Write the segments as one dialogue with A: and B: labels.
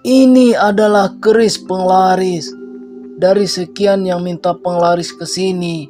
A: Ini adalah keris penglaris. Dari sekian yang minta penglaris ke sini,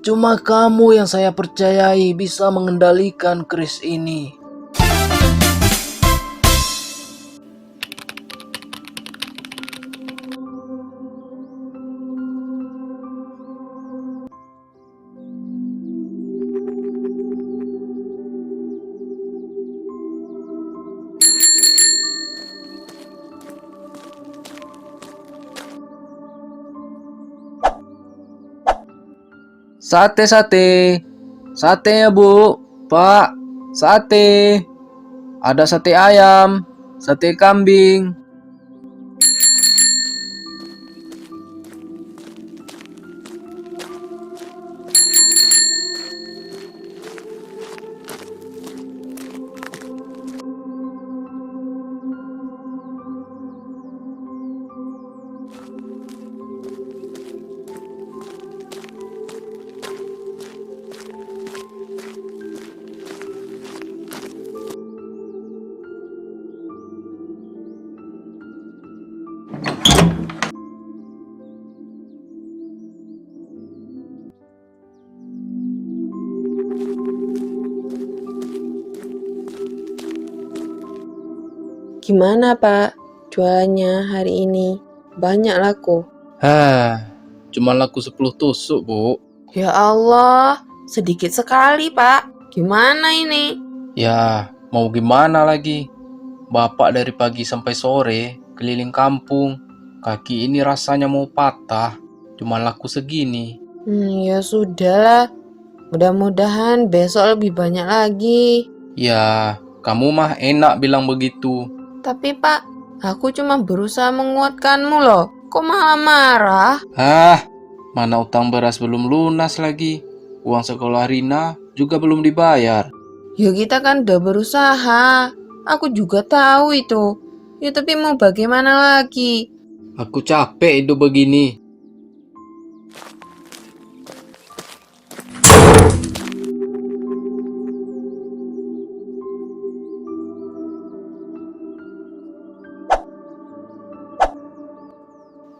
A: cuma kamu yang saya percayai bisa mengendalikan keris ini. Sate, sate. Sate ya, Bu. Pak, sate. Ada sate ayam, sate kambing.
B: Gimana Pak, jualannya hari ini? Banyak laku?
A: Cuma laku 10 tusuk, Bu.
B: Ya Allah, sedikit sekali Pak. Gimana ini?
A: Ya, mau gimana lagi? Bapak dari pagi sampai sore keliling kampung. Kaki ini rasanya mau patah. Cuma laku segini.
B: Ya sudahlah. Mudah-mudahan besok lebih banyak lagi.
A: Ya, kamu mah enak bilang begitu.
B: Tapi Pak, aku cuma berusaha menguatkanmu loh. Kok malah marah?
A: Mana utang beras belum lunas lagi. Uang sekolah Rina juga belum dibayar.
B: Ya kita kan udah berusaha. Aku juga tahu itu. Ya tapi mau bagaimana lagi?
A: Aku capek hidup begini.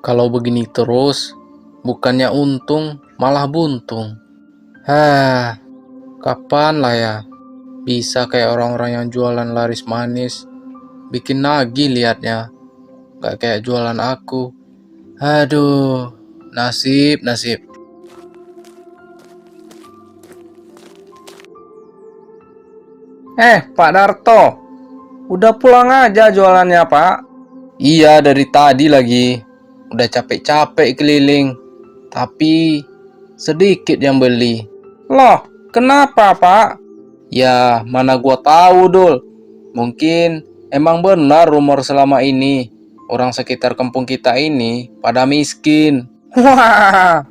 A: Kalau begini terus, bukannya untung, malah buntung. Kapan lah ya bisa kayak orang-orang yang jualan laris manis. Bikin nagih liatnya. Gak kayak jualan aku. Aduh, nasib. Pak Darto, udah pulang aja jualannya, Pak? Iya, dari tadi lagi. Udah capek-capek keliling. Tapi sedikit yang beli. Loh, kenapa, Pak? Ya, mana gua tahu, Dul. Mungkin emang benar rumor selama ini. Orang sekitar kampung kita ini pada miskin. Wah,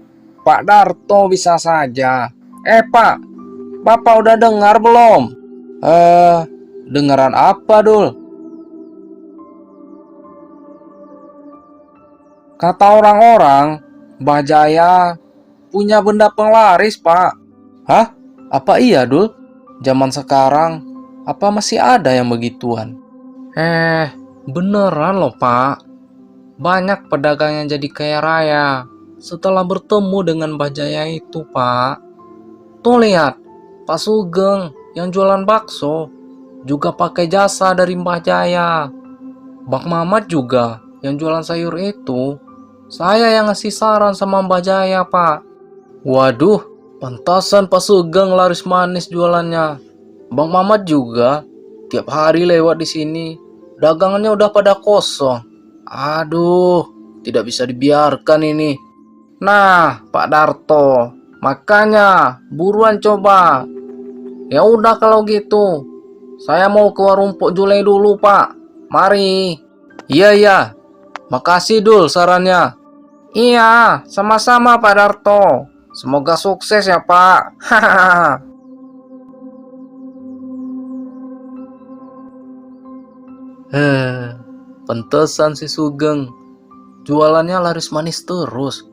A: Pak Darto bisa saja. Pak, Bapak udah dengar belum? Dengaran apa, Dul? Kata orang-orang, Mbah Jaya punya benda penglaris, Pak. Hah? Apa iya, Dul? Zaman sekarang, apa masih ada yang begituan? Beneran loh, Pak. Banyak pedagang yang jadi kaya raya setelah bertemu dengan Mbah Jaya itu, Pak. Tuh lihat, Pak Sugeng yang jualan bakso juga pakai jasa dari Mbah Jaya. Bang Mamat juga yang jualan sayur itu, saya yang ngasih saran sama Mbah Jaya, Pak. Waduh, pantasan Pak Sugeng laris manis jualannya. Bang Mamat juga tiap hari lewat di sini, dagangannya udah pada kosong. Aduh, tidak bisa dibiarkan ini. Nah, Pak Darto, makanya buruan coba. Ya udah kalau gitu, saya mau ke warung Pok Jule dulu, Pak. Mari. Iya. Makasih, Dul, sarannya. Iya, sama-sama Pak Darto. Semoga sukses ya, Pak. Hahaha. Pantesan si Sugeng jualannya laris manis terus.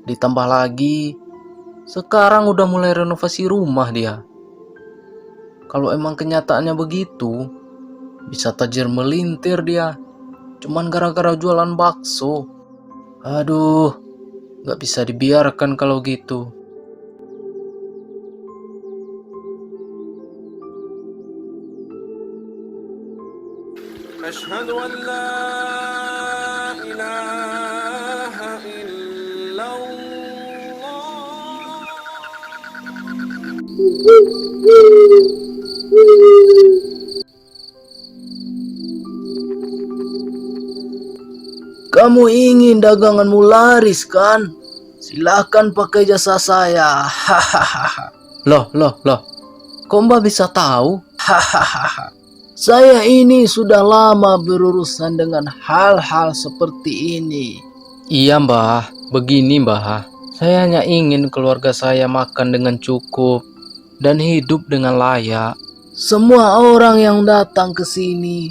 A: Ditambah lagi, sekarang udah mulai renovasi rumah dia. Kalau emang kenyataannya begitu, bisa tajir melintir dia. cuman gara-gara jualan bakso. Aduh, nggak bisa dibiarkan kalau gitu.
C: أشهد أن لا إله إلا الله.
A: Kamu ingin daganganmu laris kan? Silakan pakai jasa saya. Hahaha. Loh. Kok Mbah bisa tahu? Hahaha. Saya ini sudah lama berurusan dengan hal-hal seperti ini. Iya Mbah, begini Mbah. Saya hanya ingin keluarga saya makan dengan cukup dan hidup dengan layak. Semua orang yang datang ke sini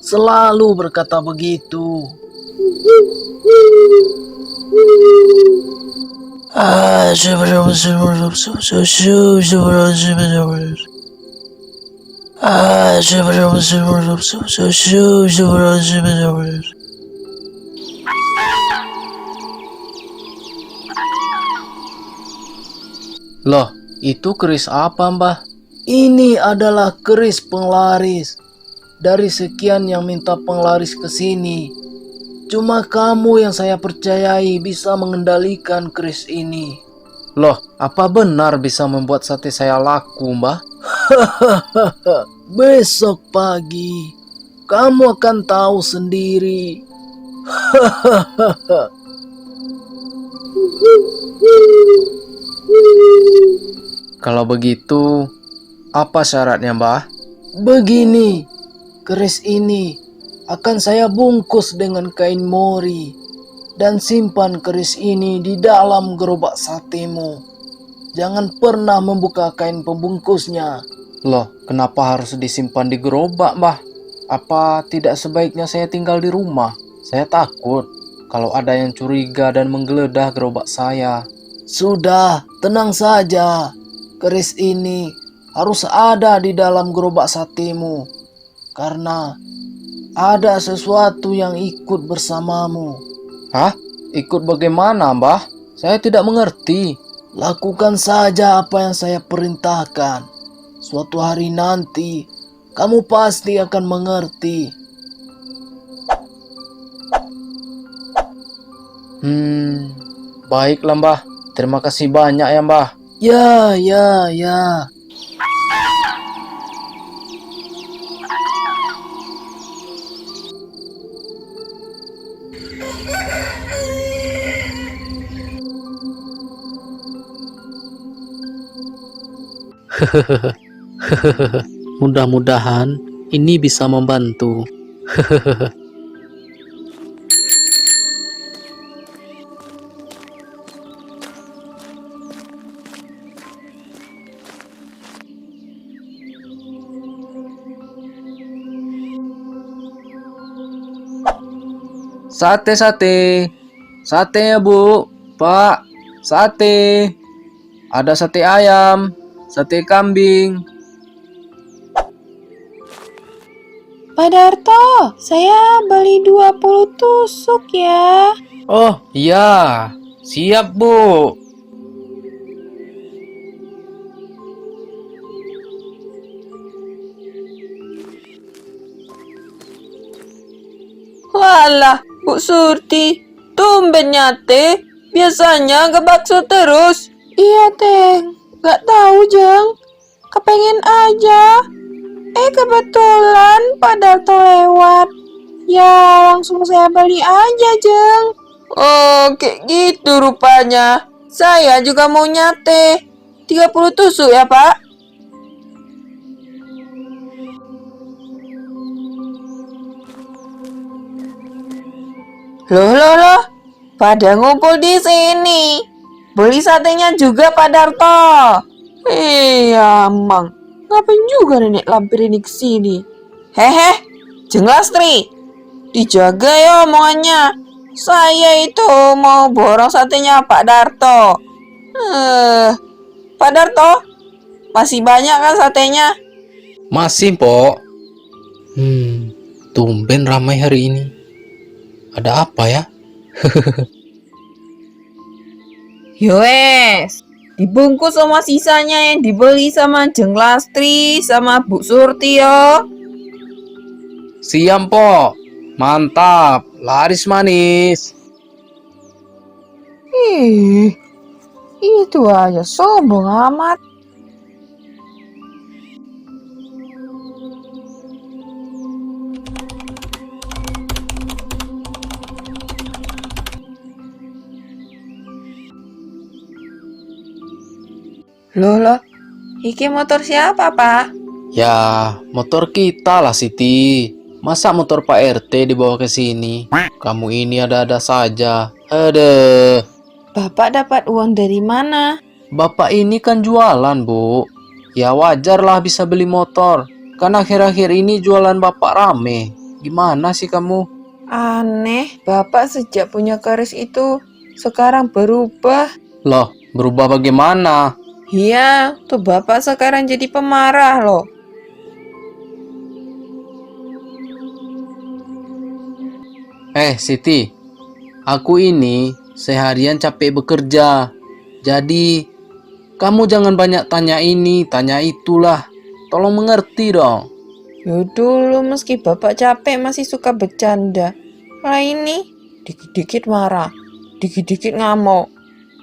A: selalu berkata begitu. Loh, itu keris apa, Mbah? Ini adalah keris penglaris. Dari sekian yang minta penglaris ke sini, cuma kamu yang saya percayai bisa mengendalikan keris ini. Loh, apa benar bisa membuat sate saya laku, Mbah? Besok pagi, kamu akan tahu sendiri. Kalau begitu, apa syaratnya, Mbah? Begini, keris ini akan saya bungkus dengan kain mori dan simpan keris ini di dalam gerobak satemu. Jangan pernah membuka kain pembungkusnya. Loh, kenapa harus disimpan di gerobak, Mbah? Apa tidak sebaiknya saya tinggal di rumah? Saya takut kalau ada yang curiga dan menggeledah gerobak saya. Sudah, tenang saja. Keris ini harus ada di dalam gerobak satemu, karena ada sesuatu yang ikut bersamamu. Hah? Ikut bagaimana, Mbah? Saya tidak mengerti. Lakukan saja apa yang saya perintahkan. Suatu hari nanti, kamu pasti akan mengerti. Baiklah, Mbah. Terima kasih banyak ya, Mbah. Ya. Mudah-mudahan ini bisa membantu. Sate ya Bu, Pak, sate. Ada sate ayam, sate kambing.
B: Pak Darto, saya beli 20 tusuk ya.
A: Oh iya, siap Bu.
B: Walah, Bu Surti, tumben nyate. Biasanya nggak bakso terus. Iya, Teng. Nggak tahu, Jeng. Kepengen aja. Kebetulan Pak Darto lewat. Ya, langsung saya beli aja, Jeng. Oh, kayak gitu rupanya. Saya juga mau nyate. 30 tusuk ya, Pak? Loh. Pada ngumpul di sini. Beli satenya juga Pak Darto. Amang. Ngapain juga nenek lampir ini kesini? Hehe, Jeng Lastri. Dijaga ya omongannya. Saya itu mau borong satenya Pak Darto. Pak Darto, masih banyak kan satenya?
A: Masih, Pok. Tumben ramai hari ini. Ada apa ya?
B: Yowes, dibungkus sama sisanya yang dibeli sama Jeng Lastri sama Bu Surti yo.
A: Siap, Po. Mantap. Laris manis.
B: Ih, itu aja sombong amat. Loh, iki motor siapa, Pak?
A: Ya, motor kita lah, Siti. Masa motor Pak RT dibawa ke sini? Kamu ini ada-ada saja. Aduh.
B: Bapak dapat uang dari mana?
A: Bapak ini kan jualan, Bu. Ya wajarlah bisa beli motor. Kan akhir-akhir ini jualan Bapak rame. Gimana sih kamu?
B: Aneh, Bapak sejak punya keris itu sekarang berubah.
A: Loh, berubah bagaimana?
B: Iya, tuh Bapak sekarang jadi pemarah loh.
A: Siti. Aku ini seharian capek bekerja. Jadi, kamu jangan banyak tanya ini, tanya itulah. Tolong mengerti dong.
B: Ya dulu meski Bapak capek masih suka bercanda. Kalau ini dikit-dikit marah, dikit-dikit ngamuk.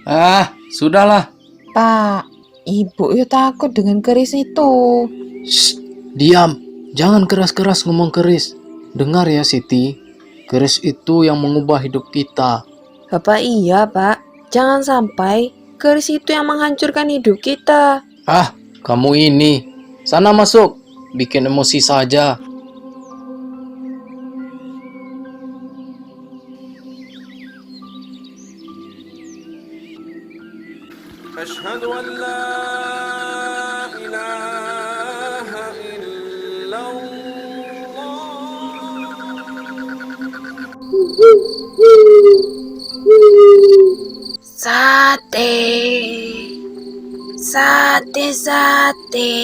A: Ah, sudahlah.
B: Pak, Ibu ya takut dengan keris itu.
A: Shh, diam. Jangan keras-keras ngomong keris. Dengar ya, Siti. Keris itu yang mengubah hidup kita.
B: Bapak iya, Pak. Jangan sampai keris itu yang menghancurkan hidup kita.
A: Ah, kamu ini. Sana masuk. Bikin emosi saja.
C: أشهد أن لا إله إلا الله.
B: Sate, sate, sate,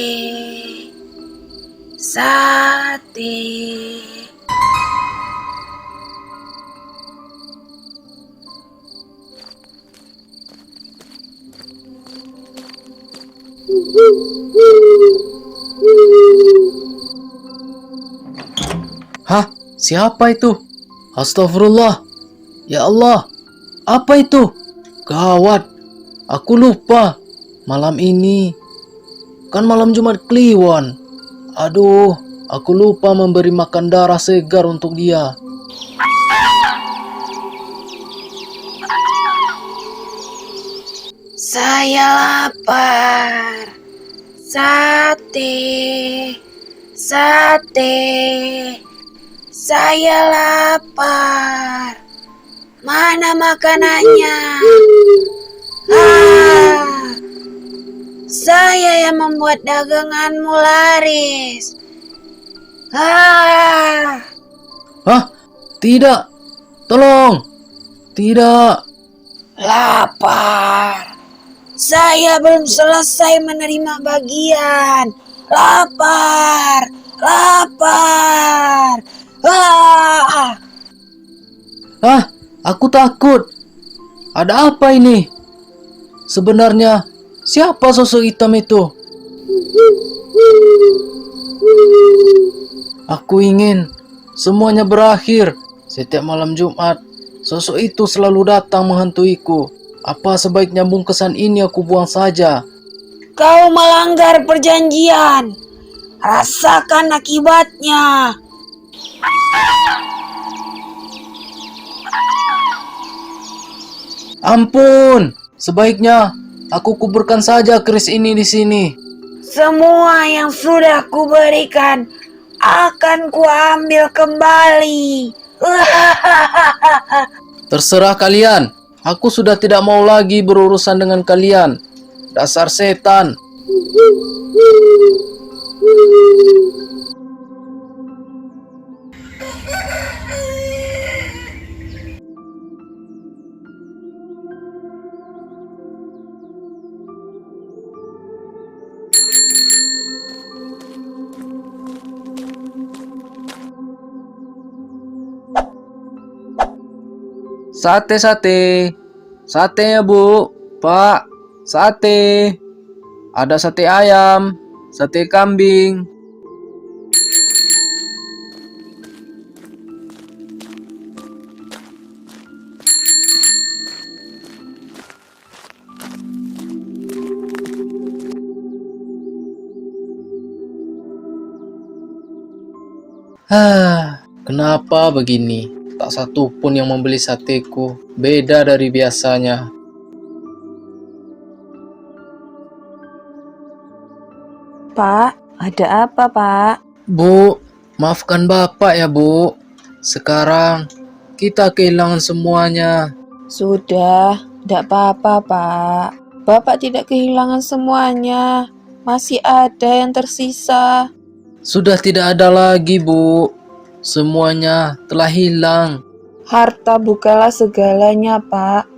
B: sate.
A: Hah? Siapa itu? Astagfirullah. Ya Allah. Apa itu? Gawat. Aku lupa. Malam ini kan malam Jumat Kliwon. Aduh, aku lupa memberi makan darah segar untuk dia.
B: Saya lapar. Sate, sate. Saya lapar. Mana makanannya? Saya yang membuat daganganmu laris.
A: Hah? Tidak. Tolong. Tidak.
B: Lapar. Saya belum selesai menerima bagian. Lapar. Lapar.
A: Aku takut. Ada apa ini? Sebenarnya, siapa sosok hitam itu? Aku ingin semuanya berakhir. Setiap malam Jumat, sosok itu selalu datang menghantuiku. Apa sebaiknya bungkusan ini aku buang saja?
B: Kau melanggar perjanjian. Rasakan akibatnya.
A: Ampun, sebaiknya aku kuburkan saja keris ini di sini.
B: Semua yang sudah kuberikan akan kuambil kembali.
A: Terserah kalian. Aku sudah tidak mau lagi berurusan dengan kalian. Dasar setan. Sate, sate. Sate ya, Bu. Pak, sate. Ada sate ayam, sate kambing. Kenapa begini? Tak satu pun yang membeli sateku. Beda dari biasanya.
B: Pak, ada apa, Pak?
A: Bu, maafkan Bapak ya, Bu. Sekarang kita kehilangan semuanya.
B: Sudah, tidak apa-apa, Pak. Bapak tidak kehilangan semuanya. Masih ada yang tersisa.
A: Sudah tidak ada lagi, Bu. Semuanya telah hilang.
B: Harta bukanlah segalanya, Pak.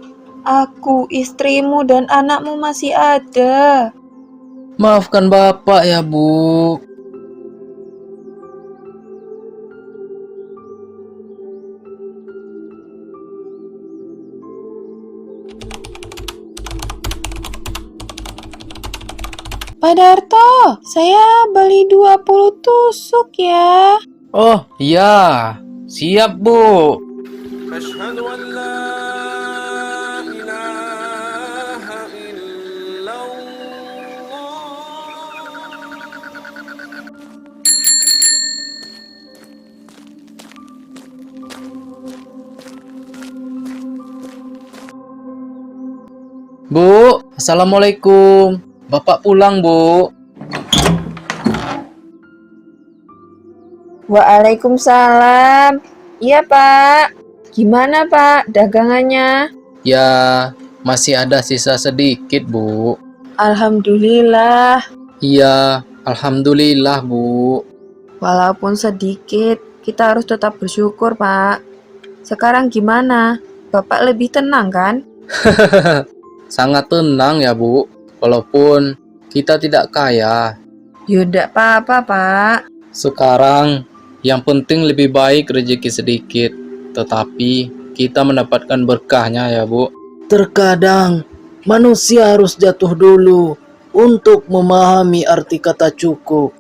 B: Aku, istrimu, dan anakmu masih ada.
A: Maafkan Bapak ya, Bu.
B: Pak Darto, saya beli 20 tusuk ya.
A: Oh, iya. Siap, Bu.
C: أشهد أن لا إله إلا الله.
A: Bu, Assalamualaikum. Bapak pulang, Bu.
B: Waalaikumsalam. Iya, Pak. Gimana, Pak, dagangannya?
A: Ya, masih ada sisa sedikit, Bu.
B: Alhamdulillah.
A: Iya, alhamdulillah, Bu.
B: Walaupun sedikit, kita harus tetap bersyukur, Pak. Sekarang gimana? Bapak lebih tenang, kan?
A: Sangat tenang ya, Bu. Walaupun kita tidak kaya.
B: Yaudah apa-apa, Pak.
A: Sekarang yang penting lebih baik rezeki sedikit, tetapi kita mendapatkan berkahnya ya, Bu. Terkadang manusia harus jatuh dulu untuk memahami arti kata cukup.